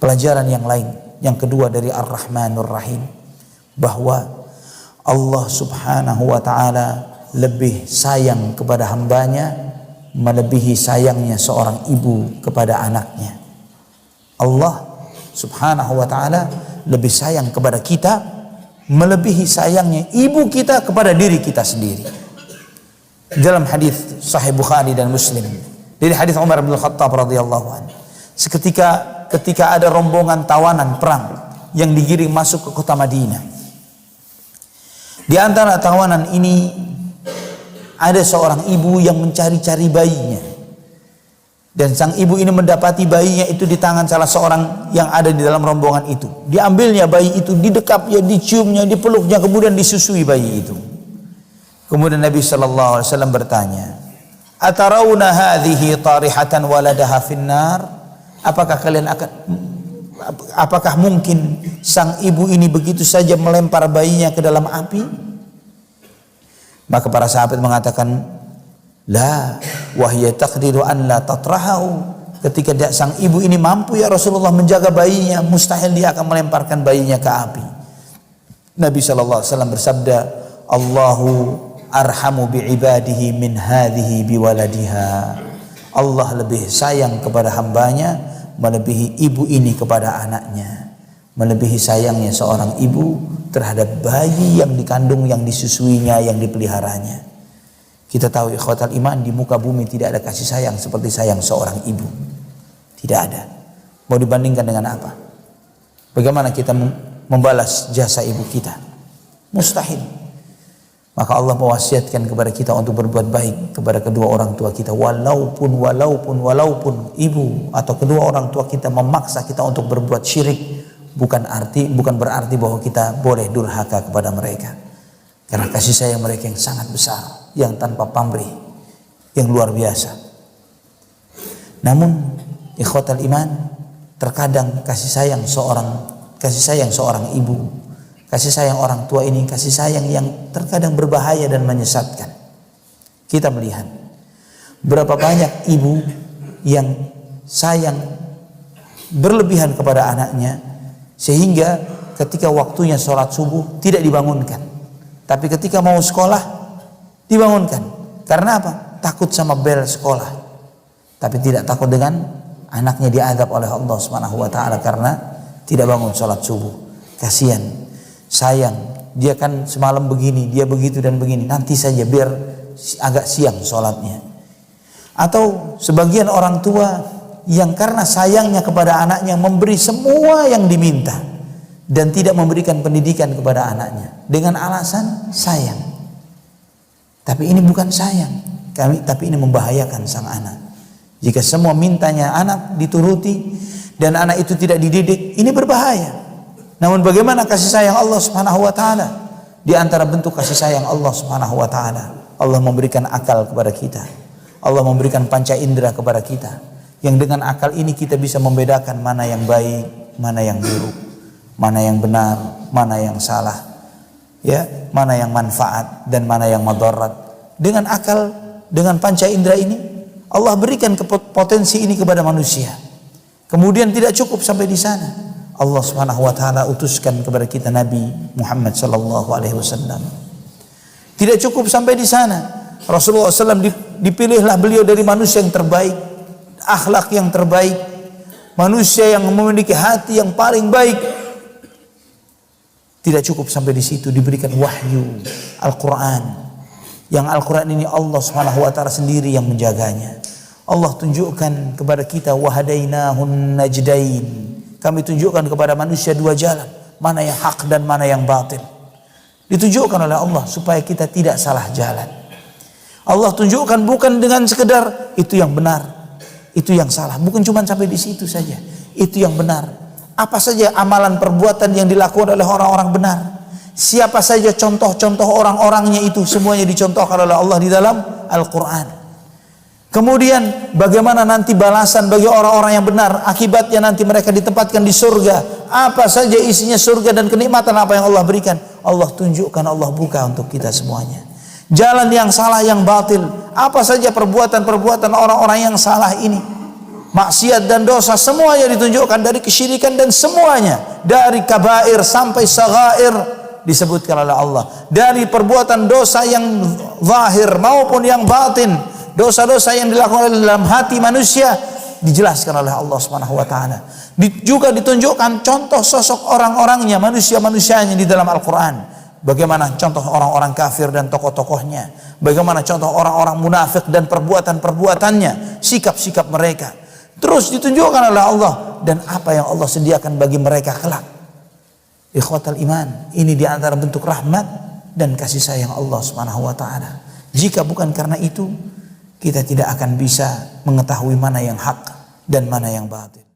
Pelajaran yang lain, yang kedua dari Ar-Rahmanur Rahim, bahwa Allah subhanahu wa ta'ala lebih sayang kepada hambanya melebihi sayangnya seorang ibu kepada anaknya. Allah subhanahu wa ta'ala lebih sayang kepada kita melebihi sayangnya ibu kita kepada diri kita sendiri. Dalam hadis Sahih Bukhari dan Muslim dari hadis Umar bin Khattab radhiyallahu anhu, ketika ada rombongan tawanan perang yang digiring masuk ke kota Madinah. Di antara tawanan ini ada seorang ibu yang mencari-cari bayinya, dan sang ibu ini mendapati bayinya itu di tangan salah seorang yang ada di dalam rombongan itu. Diambilnya bayi itu, didekapnya, diciumnya, dipeluknya, kemudian disusui bayi itu. Kemudian Nabi sallallahu alaihi wasallam bertanya, "Atarawna hadhihi tarihatan waladaha finnar?" Apakah mungkin sang ibu ini begitu saja melempar bayinya ke dalam api? Maka para sahabat mengatakan, la wahya taqdiru an la tatrahu. Ketika sang ibu ini mampu ya Rasulullah menjaga bayinya, mustahil dia akan melemparkan bayinya ke api. Nabi sallallahu alaihi wasallam bersabda, Allahu arhamu biibadihi min hadhihi biwaladiha. Allah lebih sayang kepada hambanya melebihi ibu ini kepada anaknya, melebihi sayangnya seorang ibu terhadap bayi yang dikandung, yang disusuinya, yang dipeliharanya. Kita tahu ikhwatal iman, di muka bumi tidak ada kasih sayang seperti sayang seorang ibu. Tidak ada. Mau dibandingkan dengan apa? Bagaimana kita membalas jasa ibu kita? Mustahil. Maka Allah mewasiatkan kepada kita untuk berbuat baik kepada kedua orang tua kita, walaupun ibu atau kedua orang tua kita memaksa kita untuk berbuat syirik, bukan berarti bahwa kita boleh durhaka kepada mereka, karena kasih sayang mereka yang sangat besar, yang tanpa pamrih, yang luar biasa. Namun ikhwatal iman, terkadang kasih sayang seorang ibu, kasih sayang orang tua ini kasih sayang yang terkadang berbahaya dan menyesatkan. Kita melihat berapa banyak ibu yang sayang berlebihan kepada anaknya, sehingga ketika waktunya sholat subuh tidak dibangunkan, tapi ketika mau sekolah dibangunkan. Karena apa? Takut sama bel sekolah, tapi tidak takut dengan anaknya diazab oleh Allah Subhanahu wa ta'ala karena tidak bangun sholat subuh. Kasihan, sayang, dia kan semalam begini, dia begitu dan begini, nanti saja biar agak siang sholatnya. Atau sebagian orang tua yang karena sayangnya kepada anaknya memberi semua yang diminta dan tidak memberikan pendidikan kepada anaknya dengan alasan sayang. Tapi ini bukan sayang, tapi ini membahayakan sang anak. Jika semua mintanya anak dituruti dan anak itu tidak dididik, ini berbahaya. Namun bagaimana kasih sayang Allah Subhanahu wa ta'ala? Di antara bentuk kasih sayang Allah Subhanahu wa ta'ala, Allah memberikan akal kepada kita. Allah memberikan panca indera kepada kita, yang dengan akal ini kita bisa membedakan mana yang baik, mana yang buruk, mana yang benar, mana yang salah, ya, mana yang manfaat dan mana yang madarat. Dengan akal, dengan panca indera ini Allah berikan potensi ini kepada manusia. Kemudian tidak cukup sampai di sana, Allah Subhanahu wa ta'ala utuskan kepada kita Nabi Muhammad sallallahu alaihi wasallam. Tidak cukup sampai di sana, Rasulullah SAW dipilihlah beliau dari manusia yang terbaik, akhlak yang terbaik, manusia yang memiliki hati yang paling baik. Tidak cukup sampai di situ, diberikan wahyu Al-Quran, yang Al-Quran ini Allah Subhanahu wa ta'ala sendiri yang menjaganya. Allah tunjukkan kepada kita, wahadainahun najdain, kami tunjukkan kepada manusia dua jalan, mana yang hak dan mana yang batil. Ditunjukkan oleh Allah supaya kita tidak salah jalan. Allah tunjukkan bukan dengan sekedar itu yang benar, itu yang salah, bukan cuma sampai di situ saja. Itu yang benar. Apa saja amalan perbuatan yang dilakukan oleh orang-orang benar, siapa saja contoh-contoh orang-orangnya, itu semuanya dicontohkan oleh Allah di dalam Al-Quran. Kemudian bagaimana nanti balasan bagi orang-orang yang benar, akibatnya nanti mereka ditempatkan di surga. Apa saja isinya surga dan kenikmatan apa yang Allah berikan, Allah tunjukkan, Allah buka untuk kita semuanya. Jalan yang salah, yang batil, apa saja perbuatan-perbuatan orang-orang yang salah ini, maksiat dan dosa semuanya ditunjukkan, dari kesyirikan dan semuanya, dari kabair sampai saghair disebutkan oleh Allah, dari perbuatan dosa yang zahir maupun yang batin, dosa-dosa yang dilakukan dalam hati manusia dijelaskan oleh Allah Subhanahu wa taala. Juga ditunjukkan contoh sosok orang-orangnya, manusia-manusianya di dalam Al-Qur'an. Bagaimana contoh orang-orang kafir dan tokoh-tokohnya, bagaimana contoh orang-orang munafik dan perbuatan-perbuatannya, sikap-sikap mereka. Terus ditunjukkan oleh Allah, dan apa yang Allah sediakan bagi mereka kelak. Ikhwatal iman, ini di antara bentuk rahmat dan kasih sayang Allah Subhanahu wa taala. Jika bukan karena itu, kita tidak akan bisa mengetahui mana yang hak dan mana yang batil.